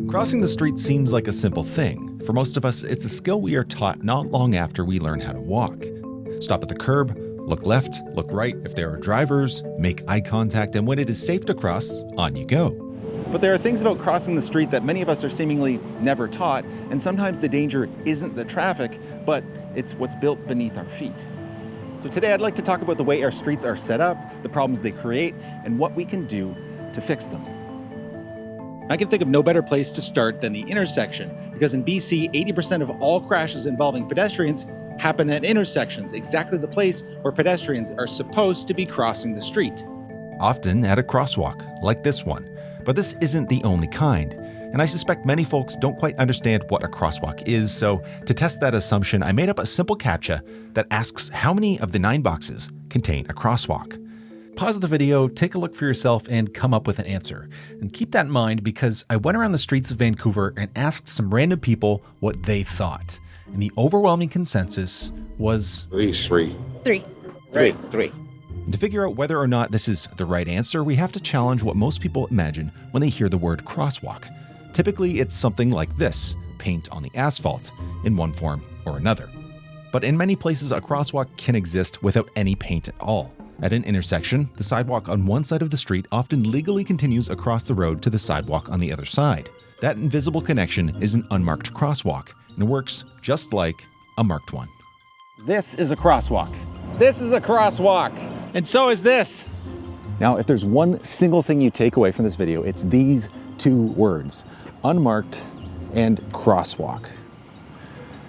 Crossing the street seems like a simple thing. For most of us, it's a skill we are taught not long after we learn how to walk. Stop at the curb, look left, look right if there are drivers, make eye contact, and when it is safe to cross, on you go. But there are things about crossing the street that many of us are seemingly never taught, and sometimes the danger isn't the traffic, but it's what's built beneath our feet. So today I'd like to talk about the way our streets are set up, the problems they create, and what we can do to fix them. I can think of no better place to start than the intersection, because in BC, 80% of all crashes involving pedestrians happen at intersections, exactly the place where pedestrians are supposed to be crossing the street. Often at a crosswalk, like this one. But this isn't the only kind, and I suspect many folks don't quite understand what a crosswalk is, so to test that assumption, I made up a simple CAPTCHA that asks how many of the 9 boxes contain a crosswalk. Pause the video, take a look for yourself, and come up with an answer. And keep that in mind because I went around the streets of Vancouver and asked some random people what they thought. And the overwhelming consensus was... At least 3. 3. 3. And to figure out whether or not this is the right answer, we have to challenge what most people imagine when they hear the word crosswalk. Typically, it's something like this, paint on the asphalt, in one form or another. But in many places, a crosswalk can exist without any paint at all. At an intersection, the sidewalk on one side of the street often legally continues across the road to the sidewalk on the other side. That invisible connection is an unmarked crosswalk, and works just like a marked one. This is a crosswalk. This is a crosswalk. And so is this. Now, if there's one single thing you take away from this video, it's these 2 words, unmarked and crosswalk.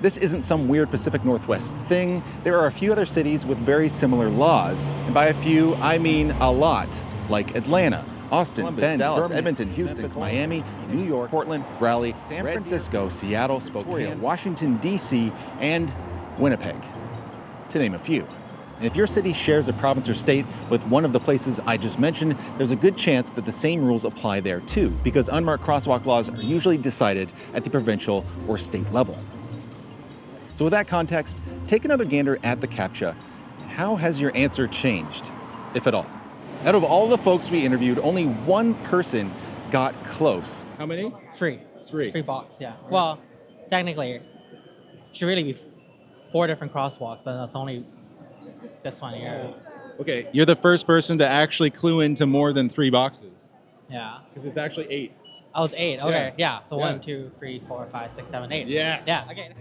This isn't some weird Pacific Northwest thing. There are a few other cities with very similar laws. And by a few, I mean a lot, like Atlanta, Austin, Columbus, Bend, Dallas, Birmingham, Edmonton, Houston, Memphis, Miami, New York, Portland, Raleigh, San Francisco, Seattle, Spokane, Washington, D.C., and Winnipeg, to name a few. And if your city shares a province or state with one of the places I just mentioned, there's a good chance that the same rules apply there too, because unmarked crosswalk laws are usually decided at the provincial or state level. So with that context, take another gander at the CAPTCHA. How has your answer changed, if at all? Out of all the folks we interviewed, only one person got close. How many? 3. 3. 3 box, yeah. Well, technically, it should really be 4 different crosswalks, but that's only this one here. Okay, you're the first person to actually clue into more than 3 boxes. Yeah. Because it's actually 8. I was 8. Okay, yeah. So Yeah. 1, 2, 3, 4, 5, 6, 7, 8. Yes. Yeah. Okay.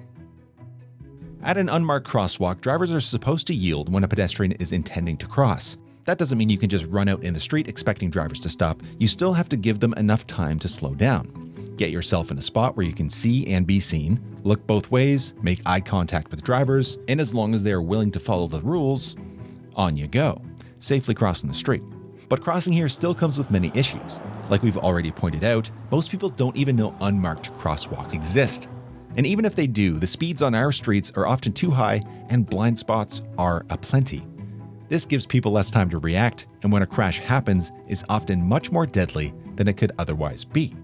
At an unmarked crosswalk, drivers are supposed to yield when a pedestrian is intending to cross. That doesn't mean you can just run out in the street expecting drivers to stop. You still have to give them enough time to slow down. Get yourself in a spot where you can see and be seen, look both ways, make eye contact with drivers, and as long as they are willing to follow the rules, on you go, safely crossing the street. But crossing here still comes with many issues. Like we've already pointed out, most people don't even know unmarked crosswalks exist. And even if they do, the speeds on our streets are often too high and blind spots are aplenty. This gives people less time to react, and when a crash happens, is often much more deadly than it could otherwise be.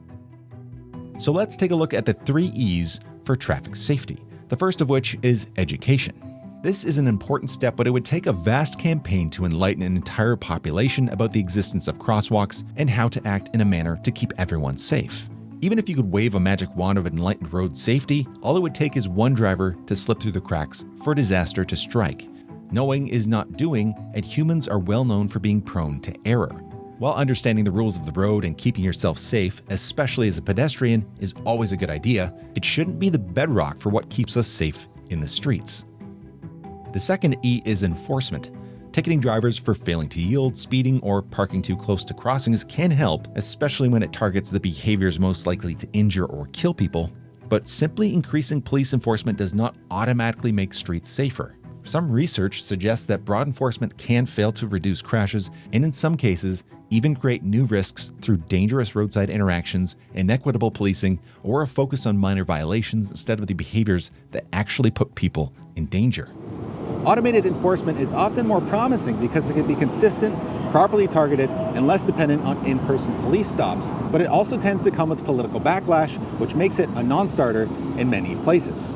So let's take a look at the 3 E's for traffic safety, the first of which is education. This is an important step, but it would take a vast campaign to enlighten an entire population about the existence of crosswalks and how to act in a manner to keep everyone safe. Even if you could wave a magic wand of enlightened road safety, all it would take is one driver to slip through the cracks for a disaster to strike. Knowing is not doing, and humans are well known for being prone to error. While understanding the rules of the road and keeping yourself safe, especially as a pedestrian, is always a good idea, it shouldn't be the bedrock for what keeps us safe in the streets. The second E is enforcement. Ticketing drivers for failing to yield, speeding, or parking too close to crossings can help, especially when it targets the behaviors most likely to injure or kill people. But simply increasing police enforcement does not automatically make streets safer. Some research suggests that broad enforcement can fail to reduce crashes, and in some cases, even create new risks through dangerous roadside interactions, inequitable policing, or a focus on minor violations instead of the behaviors that actually put people in danger. Automated enforcement is often more promising because it can be consistent, properly targeted, and less dependent on in-person police stops, but it also tends to come with political backlash, which makes it a non-starter in many places.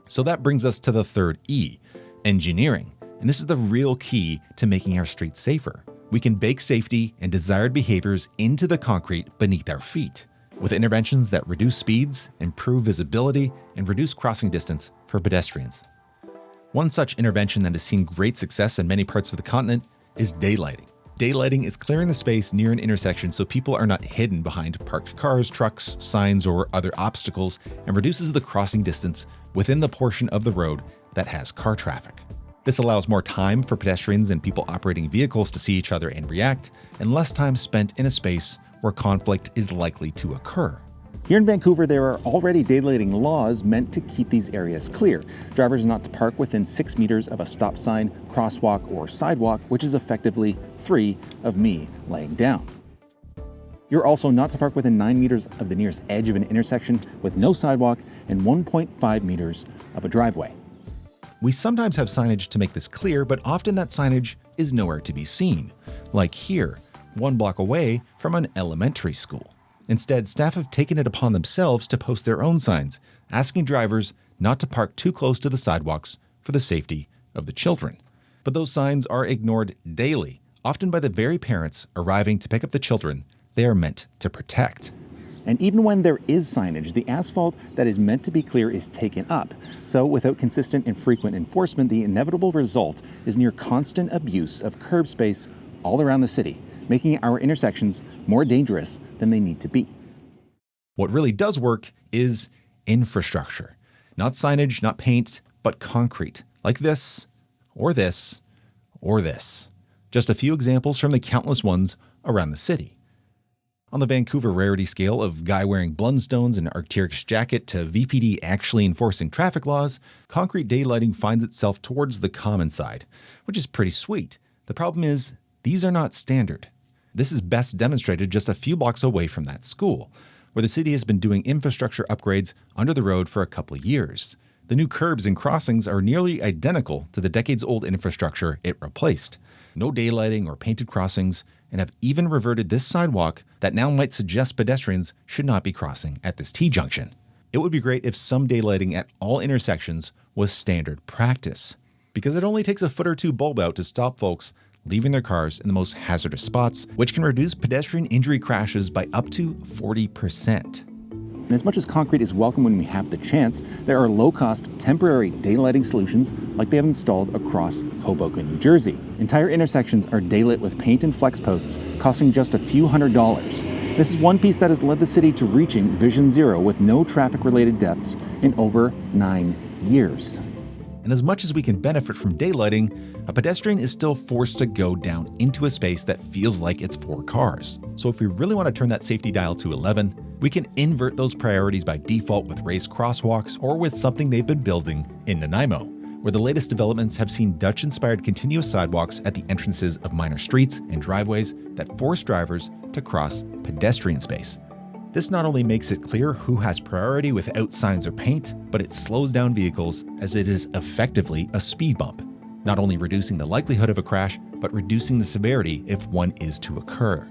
So that brings us to the third E, engineering. And this is the real key to making our streets safer. We can bake safety and desired behaviors into the concrete beneath our feet. with interventions that reduce speeds, improve visibility, and reduce crossing distance for pedestrians. One such intervention that has seen great success in many parts of the continent is daylighting. Daylighting is clearing the space near an intersection so people are not hidden behind parked cars, trucks, signs, or other obstacles, and reduces the crossing distance within the portion of the road that has car traffic. This allows more time for pedestrians and people operating vehicles to see each other and react, and less time spent in a space where conflict is likely to occur. Here in Vancouver, there are already daylighting laws meant to keep these areas clear. Drivers are not to park within 6 meters of a stop sign, crosswalk, or sidewalk, which is effectively 3 of me laying down. You're also not to park within 9 meters of the nearest edge of an intersection with no sidewalk and 1.5 meters of a driveway. We sometimes have signage to make this clear, but often that signage is nowhere to be seen, like here, 1 block away from an elementary school. Instead, staff have taken it upon themselves to post their own signs, asking drivers not to park too close to the sidewalks for the safety of the children. But those signs are ignored daily, often by the very parents arriving to pick up the children they are meant to protect. And even when there is signage, the asphalt that is meant to be clear is taken up. So without consistent and frequent enforcement, the inevitable result is near constant abuse of curb space all around the city, making our intersections more dangerous than they need to be. What really does work is infrastructure. Not signage, not paint, but concrete, like this, or this, or this. Just a few examples from the countless ones around the city. On the Vancouver rarity scale of guy wearing Blundstones and Arc'teryx jacket to VPD actually enforcing traffic laws, concrete daylighting finds itself towards the common side, which is pretty sweet. The problem is, these are not standard. This is best demonstrated just a few blocks away from that school, where the city has been doing infrastructure upgrades under the road for a couple of years. The new curbs and crossings are nearly identical to the decades-old infrastructure it replaced. No daylighting or painted crossings, and have even reverted this sidewalk that now might suggest pedestrians should not be crossing at this T-junction. It would be great if some daylighting at all intersections was standard practice, because it only takes a foot or two bulb out to stop folks leaving their cars in the most hazardous spots, which can reduce pedestrian injury crashes by up to 40%. And as much as concrete is welcome when we have the chance, there are low-cost, temporary daylighting solutions like they have installed across Hoboken, New Jersey. Entire intersections are daylit with paint and flex posts, costing just a few $100s. This is one piece that has led the city to reaching Vision Zero with no traffic-related deaths in over 9 years. And as much as we can benefit from daylighting, a pedestrian is still forced to go down into a space that feels like it's for cars. So if we really want to turn that safety dial to 11, we can invert those priorities by default with raised crosswalks or with something they've been building in Nanaimo, where the latest developments have seen Dutch-inspired continuous sidewalks at the entrances of minor streets and driveways that force drivers to cross pedestrian space. This not only makes it clear who has priority without signs or paint, but it slows down vehicles as it is effectively a speed bump, not only reducing the likelihood of a crash, but reducing the severity if one is to occur.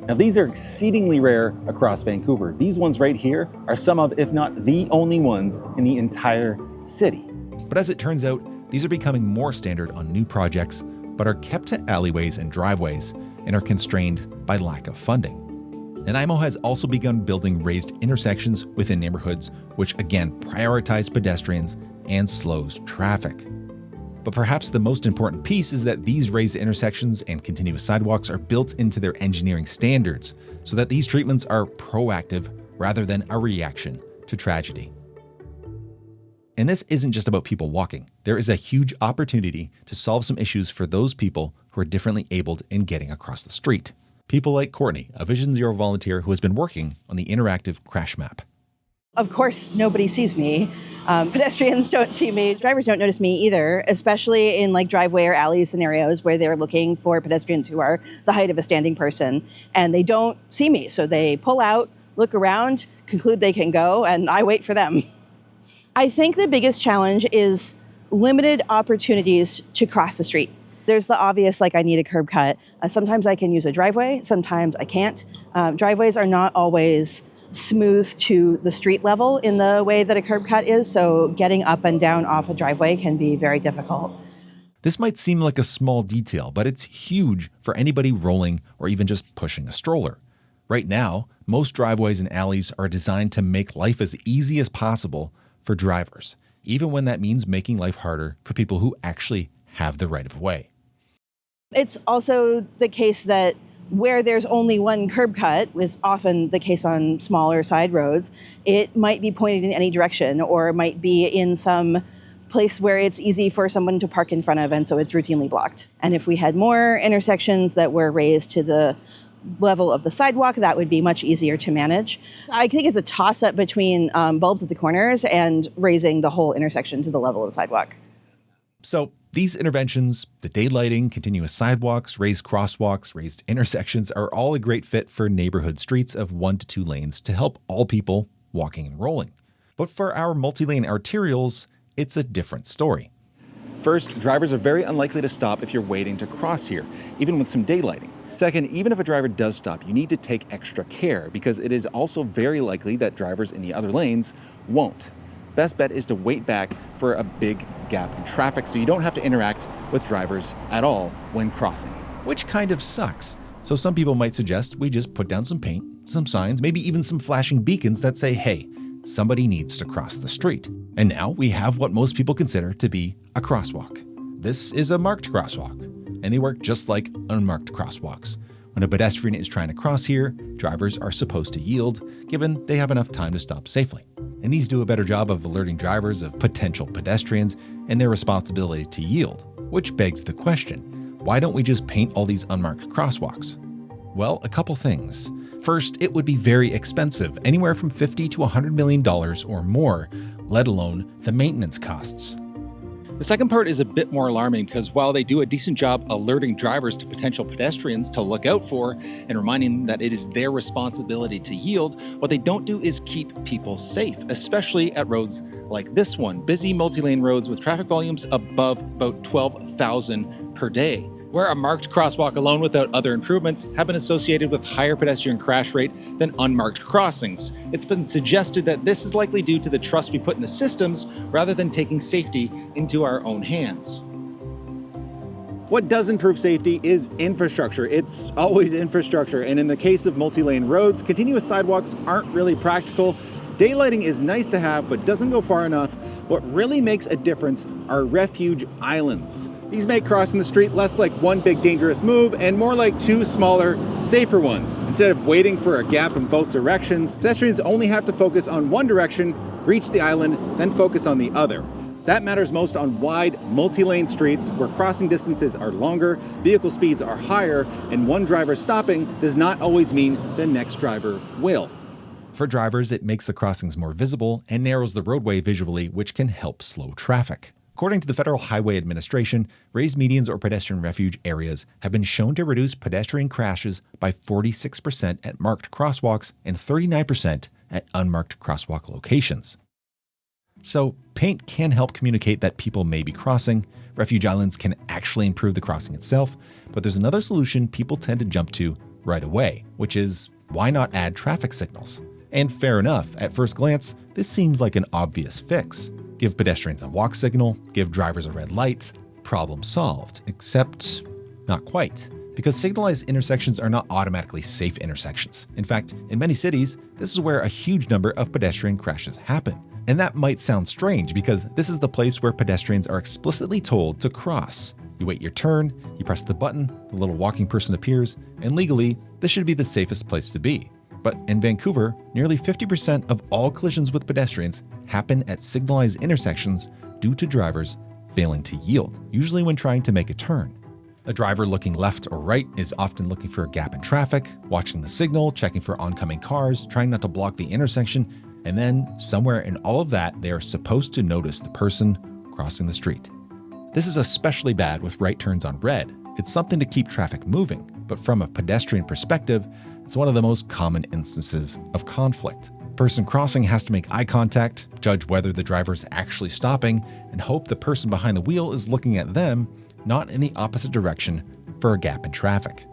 Now, these are exceedingly rare across Vancouver. These ones right here are some of, if not the only ones in the entire city. But as it turns out, these are becoming more standard on new projects, but are kept to alleyways and driveways and are constrained by lack of funding. Nanaimo has also begun building raised intersections within neighborhoods, which again prioritize pedestrians and slows traffic. But perhaps the most important piece is that these raised intersections and continuous sidewalks are built into their engineering standards, so that these treatments are proactive rather than a reaction to tragedy. And this isn't just about people walking. There is a huge opportunity to solve some issues for those people who are differently abled in getting across the street. People like Courtney, a Vision Zero volunteer who has been working on the interactive crash map. Of course, nobody sees me. Pedestrians don't see me. Drivers don't notice me either, especially in like driveway or alley scenarios where they're looking for pedestrians who are the height of a standing person and they don't see me. So they pull out, look around, conclude they can go, and I wait for them. I think the biggest challenge is limited opportunities to cross the street. There's the obvious, like I need a curb cut. Sometimes I can use a driveway, sometimes I can't. Driveways are not always smooth to the street level in the way that a curb cut is, so getting up and down off a driveway can be very difficult. This might seem like a small detail, but it's huge for anybody rolling or even just pushing a stroller. Right now, Most driveways and alleys are designed to make life as easy as possible for drivers, even when that means making life harder for people who actually have the right of way. It's also the case that where there's only one curb cut, is often the case on smaller side roads, it might be pointed in any direction or might be in some place where it's easy for someone to park in front of, and so it's routinely blocked. And if we had more intersections that were raised to the level of the sidewalk, that would be much easier to manage. I think it's a toss-up between bulbs at the corners and raising the whole intersection to the level of the sidewalk. So these interventions, the daylighting, continuous sidewalks, raised crosswalks, raised intersections, are all a great fit for neighborhood streets of 1 to 2 lanes to help all people walking and rolling. But for our multi-lane arterials, it's a different story. First, drivers are very unlikely to stop if you're waiting to cross here, even with some daylighting. Second, even if a driver does stop, you need to take extra care because it is also very likely that drivers in the other lanes won't. Best bet is to wait back for a big gap in traffic so you don't have to interact with drivers at all when crossing. Which kind of sucks. So some people might suggest we just put down some paint, some signs, maybe even some flashing beacons that say, hey, somebody needs to cross the street. And now we have what most people consider to be a crosswalk. This is a marked crosswalk, and they work just like unmarked crosswalks. When a pedestrian is trying to cross here, drivers are supposed to yield, given they have enough time to stop safely. And these do a better job of alerting drivers of potential pedestrians and their responsibility to yield. Which begs the question, why don't we just paint all these unmarked crosswalks? Well, a couple things. First, it would be very expensive, anywhere from $50 to $100 million or more, let alone the maintenance costs. The second part is a bit more alarming because while they do a decent job alerting drivers to potential pedestrians to look out for and reminding them that it is their responsibility to yield, what they don't do is keep people safe, especially at roads like this one, busy multi-lane roads with traffic volumes above about 12,000 per day, where a marked crosswalk alone without other improvements have been associated with higher pedestrian crash rate than unmarked crossings. It's been suggested that this is likely due to the trust we put in the systems rather than taking safety into our own hands. What does improve safety is infrastructure. It's always infrastructure. And in the case of multi-lane roads, continuous sidewalks aren't really practical. Daylighting is nice to have, but doesn't go far enough. What really makes a difference are refuge islands. These make crossing the street less like one big dangerous move and more like two smaller, safer ones. Instead of waiting for a gap in both directions, pedestrians only have to focus on one direction, reach the island, then focus on the other. That matters most on wide, multi-lane streets where crossing distances are longer, vehicle speeds are higher, and one driver stopping does not always mean the next driver will. For drivers, it makes the crossings more visible and narrows the roadway visually, which can help slow traffic. According to the Federal Highway Administration, raised medians or pedestrian refuge areas have been shown to reduce pedestrian crashes by 46% at marked crosswalks and 39% at unmarked crosswalk locations. So, paint can help communicate that people may be crossing. Refuge islands can actually improve the crossing itself, but there's another solution people tend to jump to right away, which is why not add traffic signals? And fair enough, at first glance, this seems like an obvious fix. Give pedestrians a walk signal, give drivers a red light, problem solved. Except, not quite. Because signalized intersections are not automatically safe intersections. In fact, in many cities, this is where a huge number of pedestrian crashes happen. And that might sound strange because this is the place where pedestrians are explicitly told to cross. You wait your turn, you press the button, the little walking person appears, and legally, this should be the safest place to be. But in Vancouver, nearly 50% of all collisions with pedestrians happen at signalized intersections due to drivers failing to yield, usually when trying to make a turn. A driver looking left or right is often looking for a gap in traffic, watching the signal, checking for oncoming cars, trying not to block the intersection, and then somewhere in all of that, they are supposed to notice the person crossing the street. This is especially bad with right turns on red. It's something to keep traffic moving, but from a pedestrian perspective, it's one of the most common instances of conflict. Person crossing has to make eye contact, judge whether the driver is actually stopping, and hope the person behind the wheel is looking at them, not in the opposite direction, for a gap in traffic.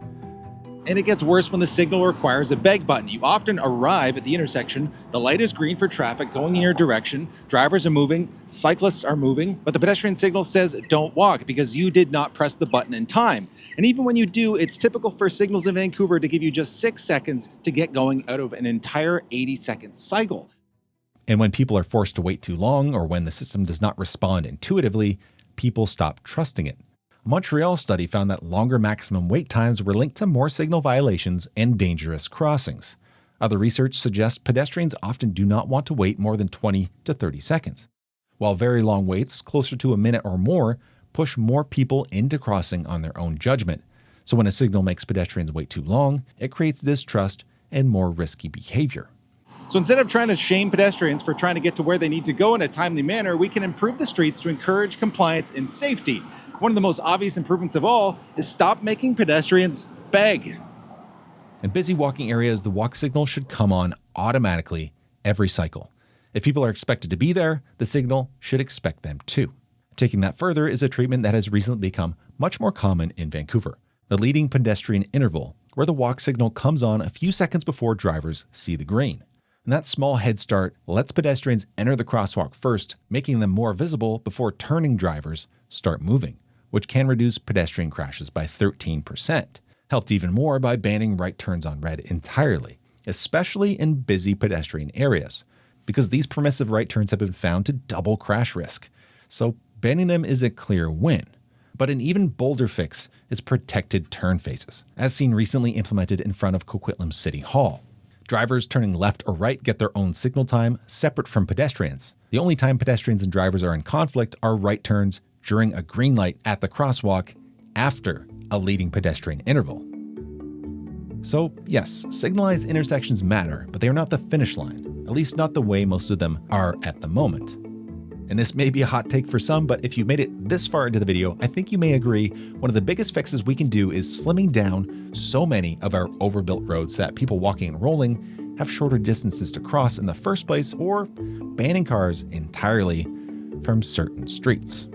And it gets worse when the signal requires a beg button. You often arrive at the intersection, the light is green for traffic going in your direction, drivers are moving, cyclists are moving, but the pedestrian signal says don't walk because you did not press the button in time. And even when you do, it's typical for signals in Vancouver to give you just 6 seconds to get going out of an entire 80-second cycle. And when people are forced to wait too long or when the system does not respond intuitively, people stop trusting it. A Montreal study found that longer maximum wait times were linked to more signal violations and dangerous crossings. Other research suggests pedestrians often do not want to wait more than 20 to 30 seconds, while very long waits, closer to a minute or more, push more people into crossing on their own judgment. So when a signal makes pedestrians wait too long, it creates distrust and more risky behavior. So instead of trying to shame pedestrians for trying to get to where they need to go in a timely manner, we can improve the streets to encourage compliance and safety. One of the most obvious improvements of all is stop making pedestrians beg. In busy walking areas, the walk signal should come on automatically every cycle. If people are expected to be there, the signal should expect them too. Taking that further is a treatment that has recently become much more common in Vancouver: the leading pedestrian interval, where the walk signal comes on a few seconds before drivers see the green. And that small head start lets pedestrians enter the crosswalk first, making them more visible before turning drivers start moving, which can reduce pedestrian crashes by 13%. Helped even more by banning right turns on red entirely, especially in busy pedestrian areas, because these permissive right turns have been found to double crash risk. So banning them is a clear win. But an even bolder fix is protected turn faces, as seen recently implemented in front of Coquitlam City Hall. Drivers turning left or right get their own signal time separate from pedestrians. The only time pedestrians and drivers are in conflict are right turns during a green light at the crosswalk after a leading pedestrian interval. So yes, signalized intersections matter, but they are not the finish line, at least not the way most of them are at the moment. And this may be a hot take for some, but if you've made it this far into the video, I think you may agree one of the biggest fixes we can do is slimming down so many of our overbuilt roads that people walking and rolling have shorter distances to cross in the first place, or banning cars entirely from certain streets.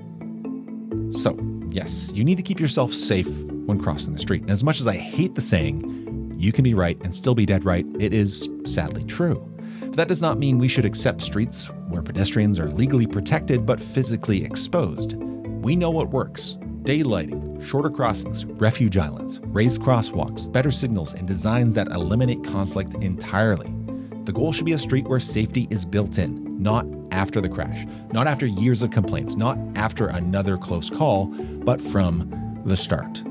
So yes, you need to keep yourself safe when crossing the street. And as much as I hate the saying, you can be right and still be dead right, it is sadly true. But that does not mean we should accept streets where pedestrians are legally protected but physically exposed. We know what works: daylighting, shorter crossings, refuge islands, raised crosswalks, better signals, and designs that eliminate conflict entirely. The goal should be a street where safety is built in, not after the crash, not after years of complaints, not after another close call, but from the start.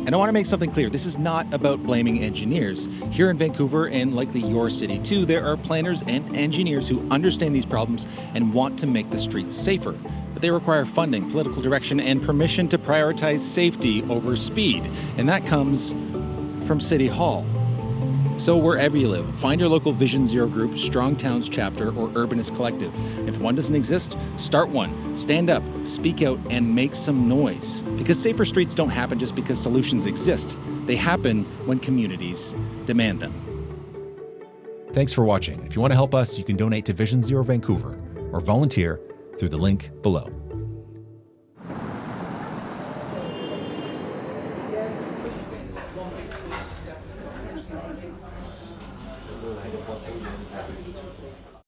And I want to make something clear. This is not about blaming engineers. Here in Vancouver, and likely your city too, there are planners and engineers who understand these problems and want to make the streets safer. But they require funding, political direction, and permission to prioritize safety over speed. And that comes from City Hall. So wherever you live, find your local Vision Zero group, Strong Towns chapter, or Urbanist collective. If one doesn't exist, start one. Stand up, speak out, and make some noise. Because safer streets don't happen just because solutions exist. They happen when communities demand them. Thanks for watching. If you want to help us, you can donate to Vision Zero Vancouver or volunteer through the link below.